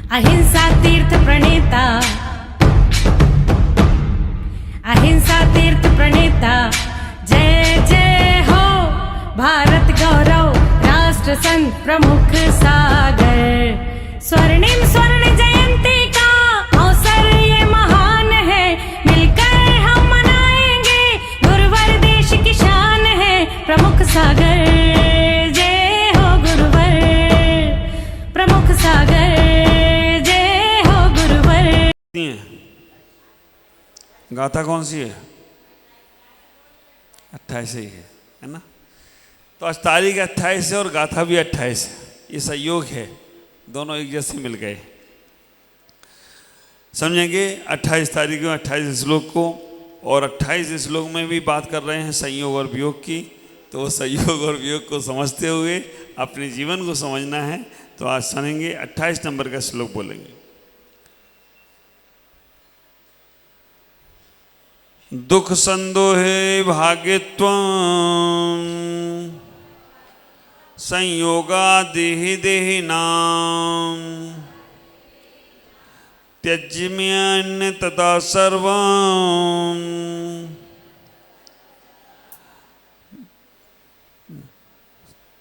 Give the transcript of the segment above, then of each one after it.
अहिंसा तीर्थ प्रणेता, अहिंसा तीर्थ प्रणेता, जय जय हो भारत गौरव राष्ट्र संत प्रमुख सागर। स्वर्णिम स्वर्ण जयंती का अवसर ये महान है, मिलकर हम मनाएंगे गुरुवर देश की शान है प्रमुख सागर। जय हो गुरुवर प्रमुख सागर, जय हो गुरुवर। गाथा कौन सी है? 28 ही है ना? तो आज तारीख 28 है और गाथा भी 28 है। ये संयोग है, दोनों एक जैसे मिल गए। समझेंगे 28 तारीख में 28 श्लोक को, और 28 श्लोक में भी बात कर रहे हैं संयोग और वियोग की। तो वो संयोग और वियोग को समझते हुए अपने जीवन को समझना है। तो आज सुनेंगे 28 नंबर का श्लोक बोलेंगे। दुख संदोहे भाग्यत्वं संयोगा देहि देहिनां त्यज्यन्य तथा सर्वं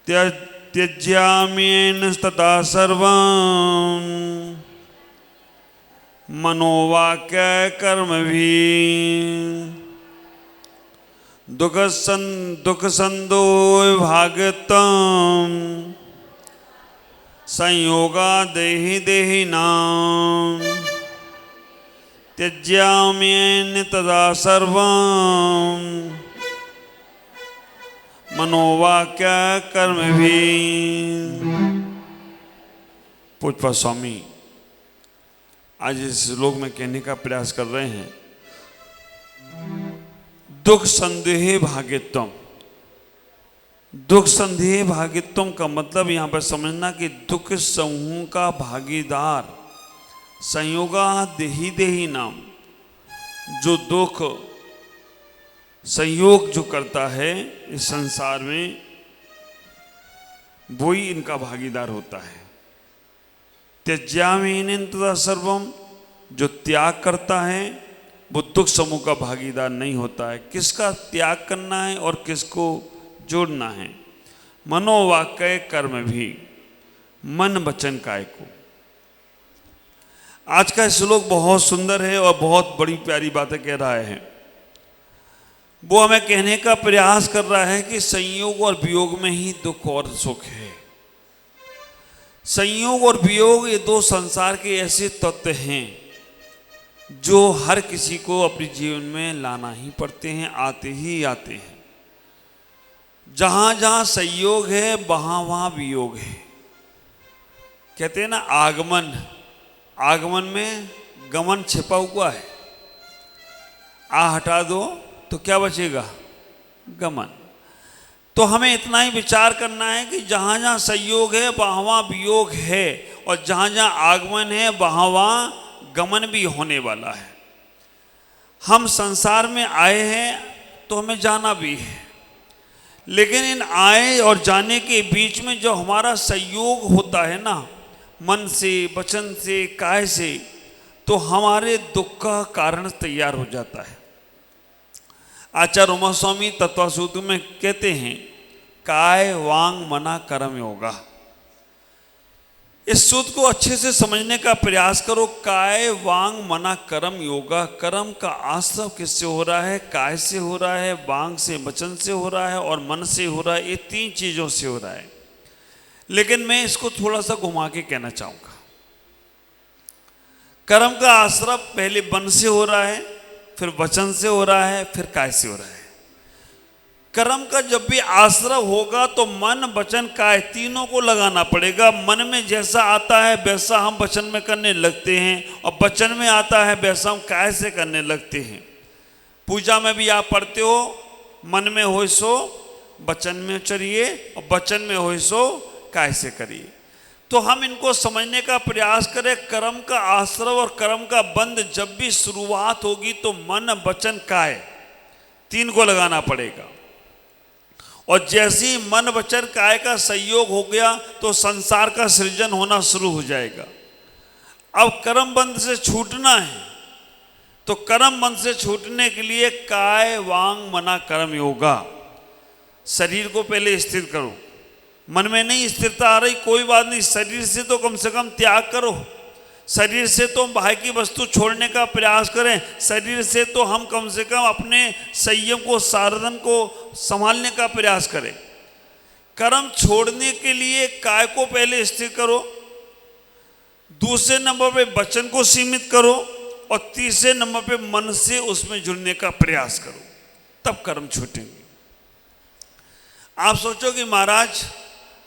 त्यज्याम्येन तथा सर्वं मनोवाक्य कर्म भी। दुख संदो भागतम संयोगा देहि देहिनां त्यज्याम्येन तदा सर्वं मनोवाक्य कर्म भी। पूज्य स्वामी आज इस श्लोक में कहने का प्रयास कर रहे हैं, दुख संदेह भाग्यत्वम। दुख संदेह भाग्यत्वम का मतलब यहां पर समझना कि दुख समूह का भागीदार संयोगा देहि देहि नाम, जो दुख संयोग जो करता है इस संसार में, वो ही इनका भागीदार होता है। त्यज्याम्येन तथा सर्वम, जो त्याग करता है वो दुख समूह का भागीदार नहीं होता है। किसका त्याग करना है और किसको जोड़ना है? मनोवाक्य कर्म भी, मन वचन काय को। आज का श्लोक बहुत सुंदर है और बहुत बड़ी प्यारी बातें कह रहा है। वो हमें कहने का प्रयास कर रहा है कि संयोग और वियोग में ही दुख और सुख है। संयोग और वियोग ये दो संसार के ऐसे तत्व हैं जो हर किसी को अपने जीवन में लाना ही पड़ते हैं, आते ही आते हैं। जहाँ जहाँ संयोग है वहाँ वहाँ वियोग है। कहते हैं ना आगमन, आगमन में गमन छिपा हुआ है। आ हटा दो तो क्या बचेगा? गमन। तो हमें इतना ही विचार करना है कि जहाँ जहाँ संयोग है वहाँ वहाँ वियोग है, और जहाँ जहाँ आगमन है वहाँ वहाँ गमन भी होने वाला है। हम संसार में आए हैं तो हमें जाना भी है, लेकिन इन आए और जाने के बीच में जो हमारा संयोग होता है ना, मन से, वचन से, काय से, तो हमारे दुख का कारण तैयार हो जाता है। आचार्य उमा स्वामी तत्वसूत्र में कहते हैं, काय वांग मना कर्म योगा। इस सूत्र को अच्छे से समझने का प्रयास करो। काय वांग मना कर्म योगा। कर्म का आश्रव किससे हो रहा है? काय से हो रहा है, वांग से, वचन से हो रहा है, और मन से हो रहा है। ये तीन चीजों से हो रहा है। लेकिन मैं इसको थोड़ा सा घुमा के कहना चाहूंगा। कर्म का आश्रव पहले मन से हो रहा है, फिर वचन से हो रहा है, फिर काय से हो रहा है। कर्म का जब भी आश्रव होगा तो मन, वचन, काय तीनों को लगाना पड़ेगा। मन में जैसा आता है वैसा हम वचन में करने लगते हैं, और वचन में आता है वैसा हम काय से करने लगते हैं। पूजा में भी आप पढ़ते हो, मन में हो सो वचन में उचरिए, और वचन में हो सो काय से करिए। तो हम इनको समझने का प्रयास करें। कर्म का आश्रव और कर्म का बंध जब भी शुरुआत होगी तो मन, वचन, काय तीन को लगाना पड़ेगा। और जैसे ही मन, वचन, काय का संयोग हो गया तो संसार का सृजन होना शुरू हो जाएगा। अब कर्म बंध से छूटना है, तो कर्म बंध से छूटने के लिए काय वांग मना कर्म योगा। शरीर को पहले स्थिर करो। मन में नहीं स्थिरता आ रही, कोई बात नहीं, शरीर से तो कम से कम त्याग करो। शरीर से तो हम बाहर की वस्तु छोड़ने का प्रयास करें। शरीर से तो हम कम से कम अपने संयम को, साधन को संभालने का प्रयास करें। कर्म छोड़ने के लिए काय को पहले स्थिर करो, दूसरे नंबर पे वचन को सीमित करो, और तीसरे नंबर पे मन से उसमें जुड़ने का प्रयास करो, तब कर्म छूटेंगे। आप सोचो कि महाराज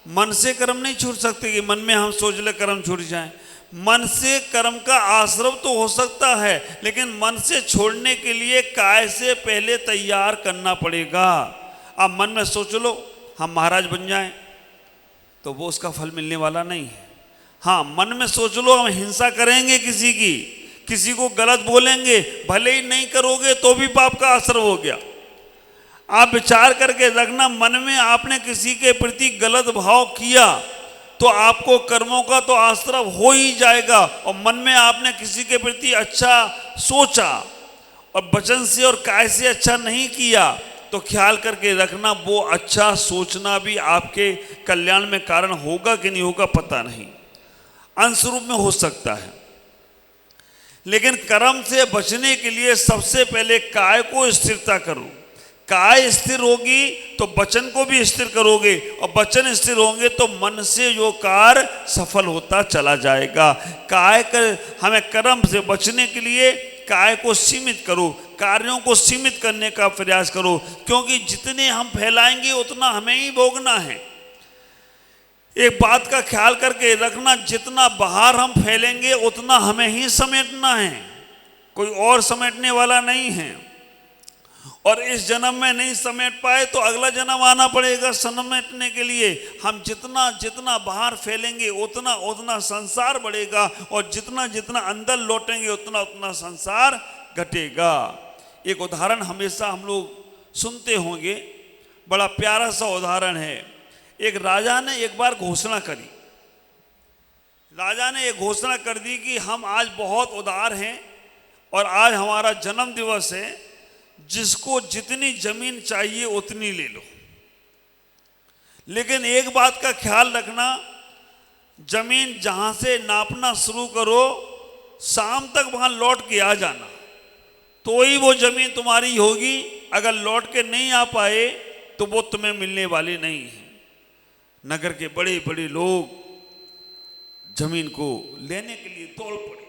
मन से कर्म नहीं छूट सकते, कि मन में हम सोच ले कर्म छूट जाए। मन से कर्म का आश्रव तो हो सकता है, लेकिन मन से छोड़ने के लिए काय से पहले तैयार करना पड़ेगा। आप मन में सोच लो हम महाराज बन जाएं, तो वो उसका फल मिलने वाला नहीं है। हाँ, मन में सोच लो हम हिंसा करेंगे किसी की, किसी को गलत बोलेंगे, भले ही नहीं करोगे तो भी पाप का आश्रव हो गया। आप विचार करके रखना, मन में आपने किसी के प्रति गलत भाव किया तो आपको कर्मों का तो आश्रव हो ही जाएगा। और मन में आपने किसी के प्रति अच्छा सोचा और वचन से और काय से अच्छा नहीं किया, तो ख्याल करके रखना वो अच्छा सोचना भी आपके कल्याण में कारण होगा कि नहीं होगा पता नहीं, अंश रूप में हो सकता है। लेकिन कर्म से बचने के लिए सबसे पहले काय को स्थिरता करो। काय स्थिर होगी तो वचन को भी स्थिर करोगे, और वचन स्थिर होंगे तो मन से जो कार्य सफल होता चला जाएगा। काय कर हमें कर्म से बचने के लिए काय को सीमित करो, कार्यों को सीमित करने का प्रयास करो, क्योंकि जितने हम फैलाएंगे उतना हमें ही भोगना है। एक बात का ख्याल करके रखना, जितना बाहर हम फैलेंगे उतना हमें ही समेटना है, कोई और समेटने वाला नहीं है। और इस जन्म में नहीं समेट पाए तो अगला जन्म आना पड़ेगा समेटने के लिए। हम जितना जितना बाहर फैलेंगे उतना उतना संसार बढ़ेगा, और जितना जितना अंदर लौटेंगे उतना उतना संसार घटेगा। एक उदाहरण हमेशा हम लोग सुनते होंगे, बड़ा प्यारा सा उदाहरण है। एक राजा ने एक बार घोषणा करी, राजा ने एक घोषणा कर दी कि हम आज बहुत उदार हैं और आज हमारा जन्म दिवस है, जिसको जितनी जमीन चाहिए उतनी ले लो, लेकिन एक बात का ख्याल रखना, जमीन जहां से नापना शुरू करो शाम तक वहां लौट के आ जाना, तो ही वो जमीन तुम्हारी होगी। अगर लौट के नहीं आ पाए तो वो तुम्हें मिलने वाली नहीं है। नगर के बड़े बड़े लोग जमीन को लेने के लिए दौड़ पड़े।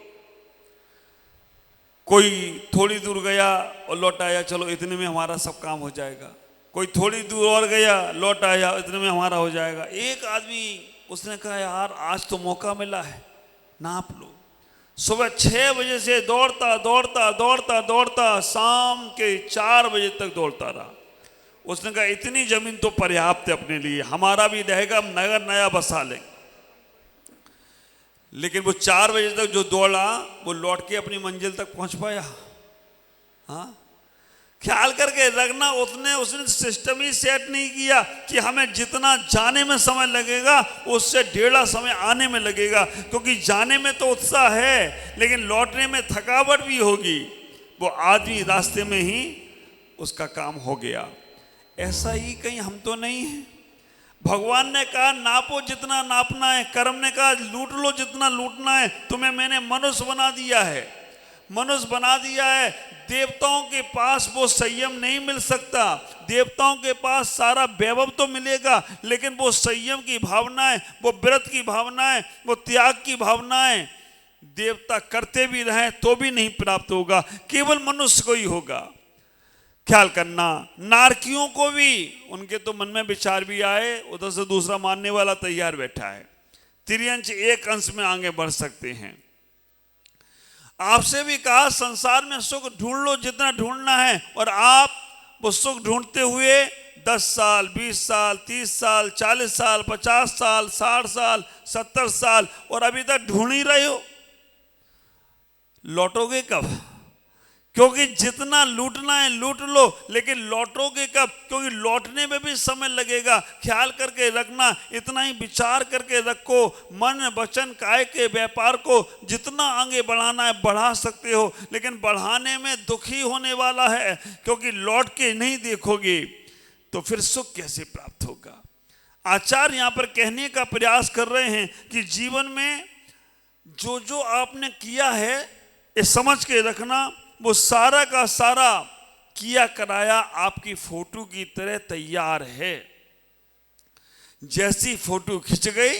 कोई थोड़ी दूर गया और लौट आया, चलो इतने में हमारा सब काम हो जाएगा। कोई थोड़ी दूर और गया, लौट आया, इतने में हमारा हो जाएगा। एक आदमी उसने कहा यार आज तो मौका मिला है, नाप लो। सुबह 6 बजे से दौड़ता दौड़ता दौड़ता दौड़ता शाम के 4 बजे तक दौड़ता रहा। उसने कहा इतनी जमीन तो पर्याप्त है अपने लिए, हमारा भी रहेगा, हम नगर नया बसा लेंगे। लेकिन वो 4 बजे तक जो दौड़ा वो लौट के अपनी मंजिल तक पहुंच पाया? हाँ, ख्याल करके रखना, उसने सिस्टम ही सेट नहीं किया कि हमें जितना जाने में समय लगेगा उससे 1.5 समय आने में लगेगा, क्योंकि जाने में तो उत्साह है लेकिन लौटने में थकावट भी होगी। वो आदमी रास्ते में ही उसका काम हो गया। ऐसा ही कहीं हम तो नहीं है। भगवान ने कहा नापो जितना नापना है, कर्म ने कहा लूट लो जितना लूटना है। तुम्हें मैंने मनुष्य बना दिया है, मनुष्य बना दिया है। देवताओं के पास वो संयम नहीं मिल सकता, देवताओं के पास सारा वैभव तो मिलेगा, लेकिन वो संयम की भावनाएं, वो व्रत की भावनाएं, वो त्याग की भावनाएं देवता करते भी रहें तो भी नहीं प्राप्त होगा, केवल मनुष्य को ही होगा। ख्याल करना, नारकियों को भी उनके तो मन में विचार भी आए, उधर से दूसरा मानने वाला तैयार बैठा है, त्रियंश एक अंश में आगे बढ़ सकते हैं। आपसे भी कहा संसार में सुख ढूंढ लो जितना ढूंढना है, और आप वो सुख ढूंढते हुए 10 साल 20 साल 30 साल 40 साल 50 साल 60 साल 70 साल और अभी तक ढूंढ ही रहे हो। लौटोगे कब? क्योंकि जितना लूटना है लूट लो, लेकिन लौटोगे कब? क्योंकि लौटने में भी समय लगेगा। ख्याल करके रखना, इतना ही विचार करके रखो, मन वचन काया के व्यापार को जितना आगे बढ़ाना है बढ़ा सकते हो, लेकिन बढ़ाने में दुखी होने वाला है, क्योंकि लौट के नहीं देखोगे तो फिर सुख कैसे प्राप्त होगा। आचार्य यहाँ पर कहने का प्रयास कर रहे हैं कि जीवन में जो जो आपने किया है ये समझ के रखना, वो सारा का सारा किया कराया आपकी फोटो की तरह तैयार है। जैसी फोटो खिंच गई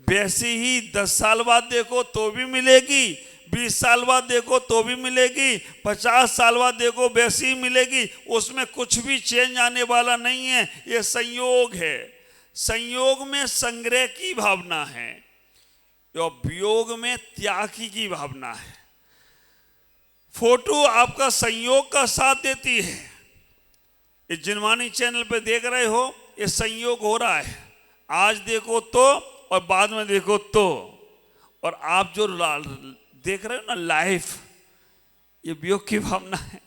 वैसी ही 10 साल बाद देखो तो भी मिलेगी, 20 साल बाद देखो तो भी मिलेगी, 50 साल बाद देखो वैसी ही मिलेगी। उसमें कुछ भी चेंज आने वाला नहीं है। ये संयोग है। संयोग में संग्रह की भावना है और वियोग में त्याग की भावना है। फोटो आपका संयोग का साथ देती है। इस जिनवानी चैनल पे देख रहे हो, ये संयोग हो रहा है। आज देखो तो और बाद में देखो तो, और आप जो देख रहे हो ना लाइफ, ये वियोग की भावना है।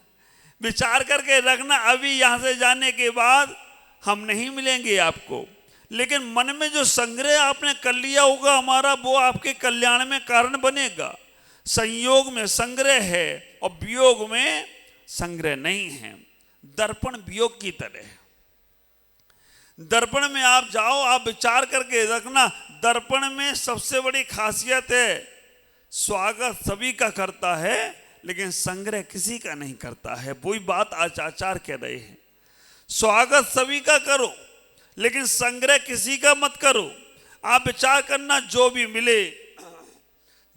विचार करके रखना, अभी यहाँ से जाने के बाद हम नहीं मिलेंगे आपको, लेकिन मन में जो संग्रह आपने कर लिया होगा हमारा, वो आपके कल्याण में कारण बनेगा। संयोग में संग्रह है और वियोग में संग्रह नहीं है। दर्पण वियोग की तरह है। दर्पण में आप जाओ, आप विचार करके रखना, दर्पण में सबसे बड़ी खासियत है स्वागत सभी का करता है लेकिन संग्रह किसी का नहीं करता है। वही बात आज आचार्य कह रहे हैं। स्वागत सभी का करो लेकिन संग्रह किसी का मत करो। आप विचार करना, जो भी मिले,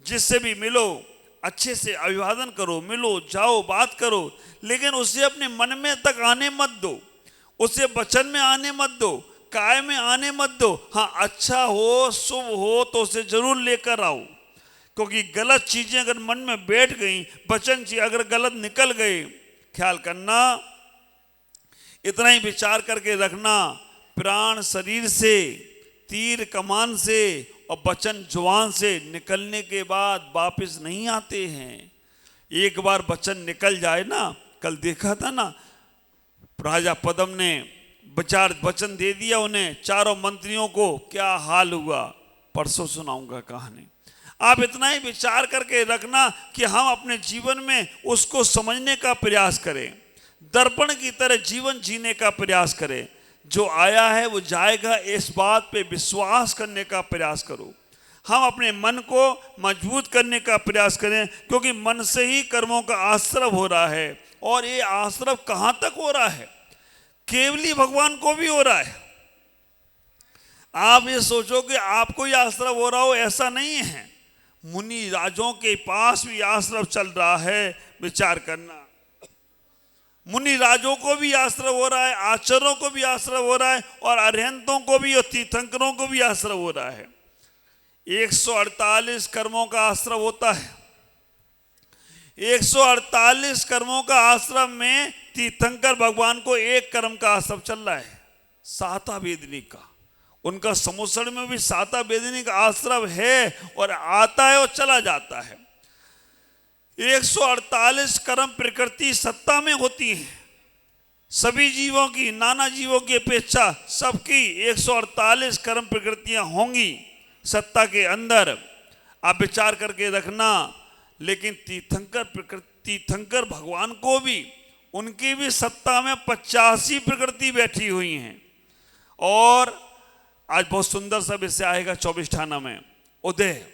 जिससे भी मिलो, अच्छे से अभिवादन करो, मिलो, जाओ, बात करो, लेकिन उसे अपने मन में तक आने मत दो, उसे वचन में आने मत दो, काय में आने मत दो। हाँ, अच्छा हो, शुभ हो तो उसे जरूर लेकर आओ, क्योंकि गलत चीजें अगर मन में बैठ गई, वचन अगर गलत निकल गए, ख्याल करना, इतना ही विचार करके रखना, प्राण शरीर से, तीर कमान से और वचन जुबान से निकलने के बाद वापस नहीं आते हैं। एक बार वचन निकल जाए ना, कल देखा था ना, राजा पद्म ने वचन दे दिया उन्हें, चारों मंत्रियों को, क्या हाल हुआ, परसों सुनाऊंगा कहानी। आप इतना ही विचार करके रखना कि हम अपने जीवन में उसको समझने का प्रयास करें, दर्पण की तरह जीवन जीने का प्रयास करें। जो आया है वो जाएगा, इस बात पे विश्वास करने का प्रयास करो। हम अपने मन को मजबूत करने का प्रयास करें, क्योंकि मन से ही कर्मों का आश्रव हो रहा है। और ये आश्रव कहाँ तक हो रहा है? केवली भगवान को भी हो रहा है। आप ये सोचो कि आपको ही आश्रव हो रहा हो, ऐसा नहीं है। मुनि राजों के पास भी आश्रव चल रहा है। विचार करना, मुनि राजों को भी आश्रव हो रहा है, आचार्यों को भी आश्रव हो रहा है, और अरहंतों को भी और तीर्थंकरों को भी आश्रव हो रहा है। 148 कर्मों का आश्रव होता है। 148 कर्मों का आश्रम में तीर्थंकर भगवान को एक कर्म का आश्रव चल रहा है, साता वेदनी का। उनका समुसड़ में भी साता वेदनी का आश्रव है, और आता है और चला जाता है। 148 कर्म प्रकृति सत्ता में होती है। सभी जीवों की, नाना जीवों की अपेक्षा सबकी 148 कर्म प्रकृतियां होंगी सत्ता के अंदर। आप विचार करके रखना। लेकिन तीर्थंकर भगवान को भी, उनकी भी सत्ता में 85 प्रकृति बैठी हुई हैं। और आज बहुत सुंदर सा विषय आएगा 24 ठाना में, उदय।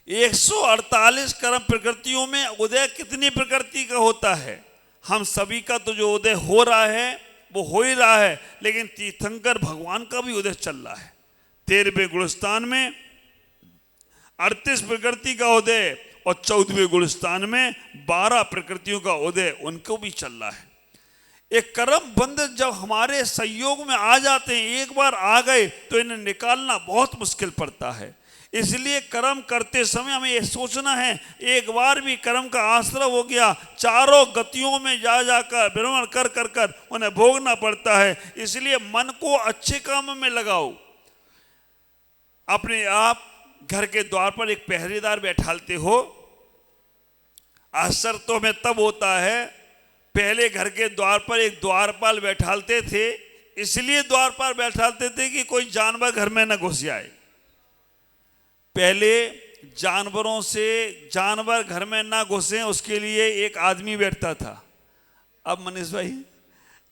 148 कर्म प्रकृतियों में उदय कितनी प्रकृति का होता है? हम सभी का तो जो उदय हो रहा है वो हो ही रहा है, लेकिन तीर्थंकर भगवान का भी उदय चल रहा है। 13वें गुणस्थान में 38 प्रकृति का उदय, और 14वें गुणस्थान में 12 प्रकृतियों का उदय उनको भी चल रहा है। एक कर्म बंध जब हमारे संयोग में आ जाते हैं, एक बार आ गए तो इन्हें निकालना बहुत मुश्किल पड़ता है। इसलिए कर्म करते समय हमें यह सोचना है, एक बार भी कर्म का आश्रय हो गया, चारों गतियों में जा जाकर भ्रमण कर कर कर उन्हें भोगना पड़ता है। इसलिए मन को अच्छे काम में लगाओ। अपने आप घर के द्वार पर एक पहरेदार बैठालते हो, आश्चर्य तो हमें तब होता है, पहले घर के द्वार पर एक द्वारपाल बैठालते थे, इसलिए द्वारपाल बैठालते थे कि कोई जानवर घर में न घुस जाए। पहले जानवरों से जानवर घर में ना घुसे उसके लिए एक आदमी बैठता था। अब मनीष भाई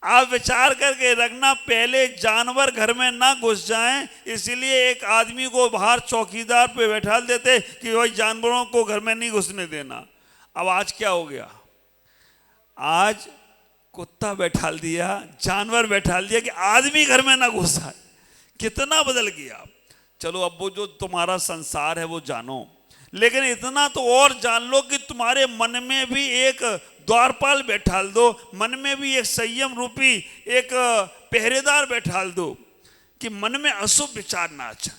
आप विचार करके रखना, पहले जानवर घर में ना घुस जाएं इसलिए एक आदमी को बाहर चौकीदार पे बैठा देते कि भाई जानवरों को घर में नहीं घुसने देना। अब आज क्या हो गया, आज कुत्ता बैठा दिया, जानवर बैठा दिया कि आदमी घर में ना घुसा। कितना बदल गया। चलो अब वो जो तुम्हारा संसार है वो जानो, लेकिन इतना तो और जान लो कि तुम्हारे मन में भी एक द्वारपाल बैठाल दो, मन में भी एक संयम रूपी एक पहरेदार बैठाल दो कि मन में अशुभ विचार ना आए।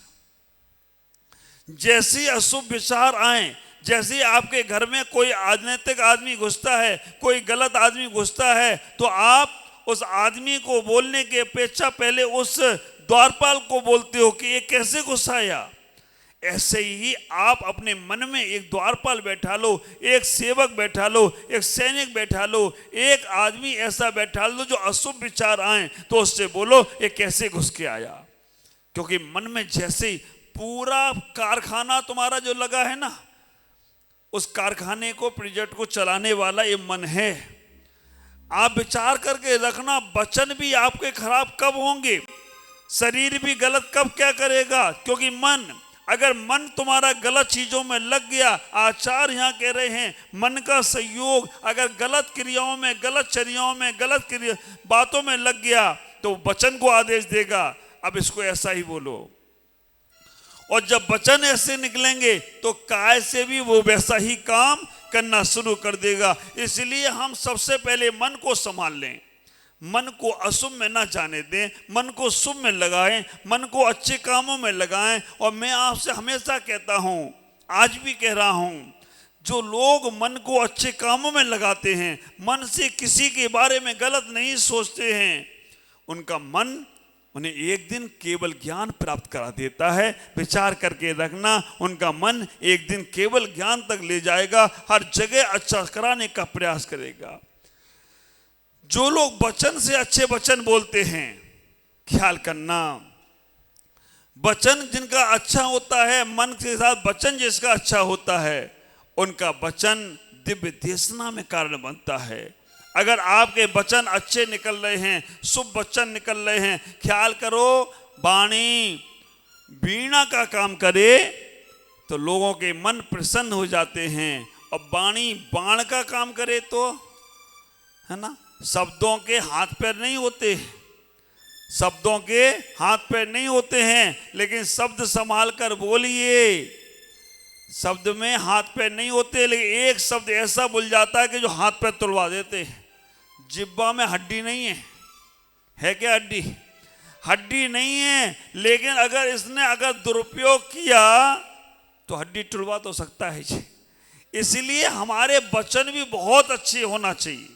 जैसे अशुभ विचार आए, जैसे आपके घर में कोई अनैतिक आदमी घुसता है, कोई गलत आदमी घुसता है, तो आप उस आदमी को बोलने की अपेक्षा पहले उस द्वारपाल को बोलते हो कि ये कैसे घुसाया। ऐसे ही आप अपने मन में एक द्वारपाल बैठा लो, एक सेवक बैठा लो, एक सैनिक बैठा लो, एक आदमी ऐसा बैठा लो जो अशुभ विचार आए तो उससे बोलो ये कैसे घुस के आया। क्योंकि मन में जैसे ही पूरा कारखाना तुम्हारा जो लगा है ना, उस कारखाने को प्रोजेक्ट को चलाने वाला ये मन है। आप विचार करके रखना, वचन भी आपके खराब कब होंगे, शरीर भी गलत कब क्या करेगा। क्योंकि अगर मन तुम्हारा गलत चीजों में लग गया, आचार्य यहाँ कह रहे हैं मन का संयोग अगर गलत क्रियाओं में, गलत चर्याओं में, गलत बातों में लग गया तो वचन को आदेश देगा अब इसको ऐसा ही बोलो। और जब वचन ऐसे निकलेंगे तो काय से भी वो वैसा ही काम करना शुरू कर देगा। इसलिए हम सबसे पहले मन को संभाल लें, मन को अशुभ में ना जाने दें, मन को शुभ में लगाएं, मन को अच्छे कामों में लगाएं। और मैं आपसे हमेशा कहता हूं, आज भी कह रहा हूं, जो लोग मन को अच्छे कामों में लगाते हैं, मन से किसी के बारे में गलत नहीं सोचते हैं, उनका मन उन्हें एक दिन केवल ज्ञान प्राप्त करा देता है। विचार करके रखना, उनका मन एक दिन केवल ज्ञान तक ले जाएगा, हर जगह अच्छा कराने का प्रयास करेगा। जो लोग वचन से अच्छे वचन बोलते हैं, ख्याल करना, वचन जिनका अच्छा होता है, मन के साथ वचन जिसका अच्छा होता है, उनका वचन दिव्य देशना में कारण बनता है। अगर आपके वचन अच्छे निकल रहे हैं, शुभ वचन निकल रहे हैं, ख्याल करो वाणी वीणा का काम करे तो लोगों के मन प्रसन्न हो जाते हैं। और वाणी बाण का काम करे तो है ना, शब्दों के हाथ पैर नहीं होते, शब्दों के हाथ पैर नहीं होते हैं, लेकिन शब्द संभाल कर बोलिए। शब्द में हाथ पैर नहीं होते, लेकिन एक शब्द ऐसा बोल जाता है कि जो हाथ पैर तुड़वा देते हैं। जिब्बा में हड्डी नहीं है क्या हड्डी? हड्डी नहीं है, लेकिन अगर इसने दुरुपयोग किया तो हड्डी टुलवा तो सकता है जी। इसलिए हमारे वचन भी बहुत अच्छे होना चाहिए,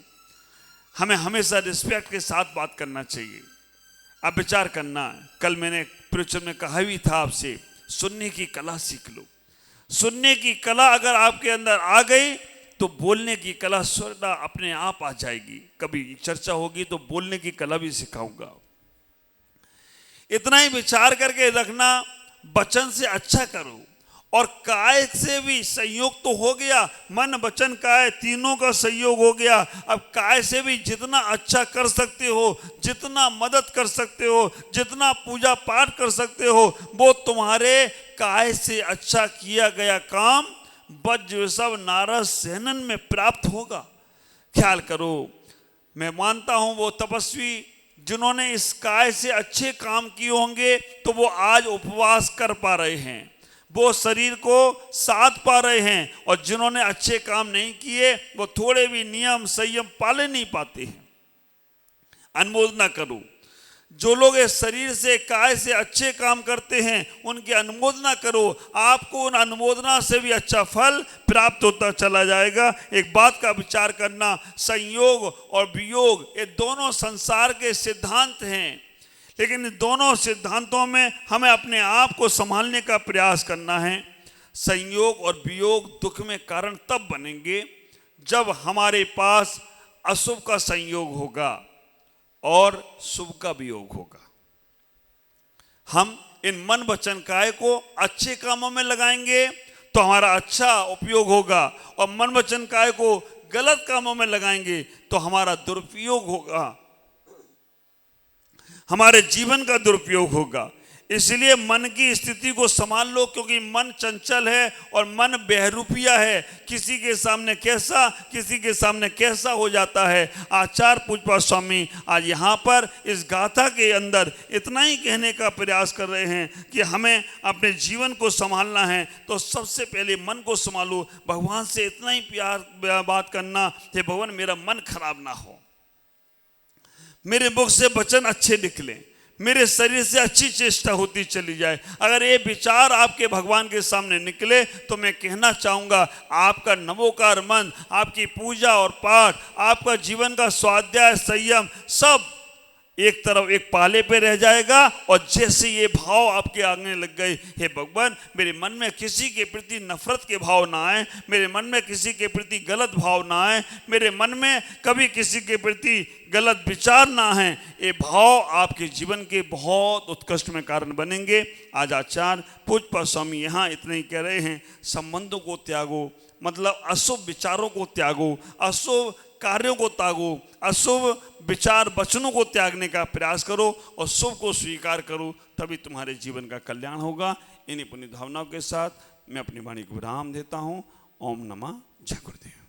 हमें हमेशा रिस्पेक्ट के साथ बात करना चाहिए। अब विचार करना, कल मैंने प्रवचन में कहा भी था आपसे, सुनने की कला सीख लो। सुनने की कला अगर आपके अंदर आ गई तो बोलने की कला स्वतः अपने आप आ जाएगी। कभी चर्चा होगी तो बोलने की कला भी सिखाऊंगा। इतना ही विचार करके रखना, वचन से अच्छा करो और काय से भी संयोग तो हो गया, मन वचन काय तीनों का संयोग हो गया। अब काय से भी जितना अच्छा कर सकते हो, जितना मदद कर सकते हो, जितना पूजा पाठ कर सकते हो, वो तुम्हारे काय से अच्छा किया गया काम वज्र सब नारद सेनन में प्राप्त होगा। ख्याल करो, मैं मानता हूं वो तपस्वी जिन्होंने इस काय से अच्छे काम किए होंगे तो वो आज उपवास कर पा रहे हैं, वो शरीर को साध पा रहे हैं। और जिन्होंने अच्छे काम नहीं किए वो थोड़े भी नियम संयम पाले नहीं पाते हैं। अनुमोदना करो, जो लोग इस शरीर से काय से अच्छे काम करते हैं उनकी अनुमोदना करो, आपको उन अनुमोदना से भी अच्छा फल प्राप्त होता चला जाएगा। एक बात का विचार करना, संयोग और वियोग ये दोनों संसार के सिद्धांत हैं, लेकिन इन दोनों सिद्धांतों में हमें अपने आप को संभालने का प्रयास करना है। संयोग और वियोग दुख में कारण तब बनेंगे जब हमारे पास अशुभ का संयोग होगा और शुभ का वियोग होगा। हम इन मन वचन काया को अच्छे कामों में लगाएंगे तो हमारा अच्छा उपयोग होगा, और मन वचन काया को गलत कामों में लगाएंगे तो हमारा दुरुपयोग होगा, हमारे जीवन का दुरुपयोग होगा। इसलिए मन की स्थिति को संभाल लो, क्योंकि मन चंचल है और मन बहरूपिया है। किसी के सामने कैसा, किसी के सामने कैसा हो जाता है। आचार्य पूज्यपाद स्वामी आज यहाँ पर इस गाथा के अंदर इतना ही कहने का प्रयास कर रहे हैं कि हमें अपने जीवन को संभालना है तो सबसे पहले मन को संभालो। भगवान से इतना ही प्यार बात करना, हे भगवान मेरा मन खराब ना हो, मेरे मुख से वचन अच्छे निकले, मेरे शरीर से अच्छी चेष्टा होती चली जाए। अगर ये विचार आपके भगवान के सामने निकले तो मैं कहना चाहूँगा आपका नमोकार मन, आपकी पूजा और पाठ, आपका जीवन का स्वाध्याय संयम सब एक तरफ एक पाले पे रह जाएगा। और जैसे ये भाव आपके आगे लग गए, हे भगवान मेरे मन में किसी के प्रति नफरत के भाव ना आए, मेरे मन में किसी के प्रति गलत भाव ना आए, मेरे मन में कभी किसी के प्रति गलत विचार ना है, ये भाव आपके जीवन के बहुत उत्कृष्ट में कारण बनेंगे। आज आचार्य पूज्यपाद स्वामी यहाँ इतने ही कह रहे हैं, संबंधों को त्यागो, मतलब अशुभ विचारों को त्यागो, अशुभ कार्यों को त्यागो, अशुभ विचार वचनों को त्यागने का प्रयास करो और शुभ को स्वीकार करो, तभी तुम्हारे जीवन का कल्याण होगा। इन्हीं पुण्य भावनाओं के साथ मैं अपनी वाणी को विराम देता हूँ। ओम नमः जय गुरुदेव।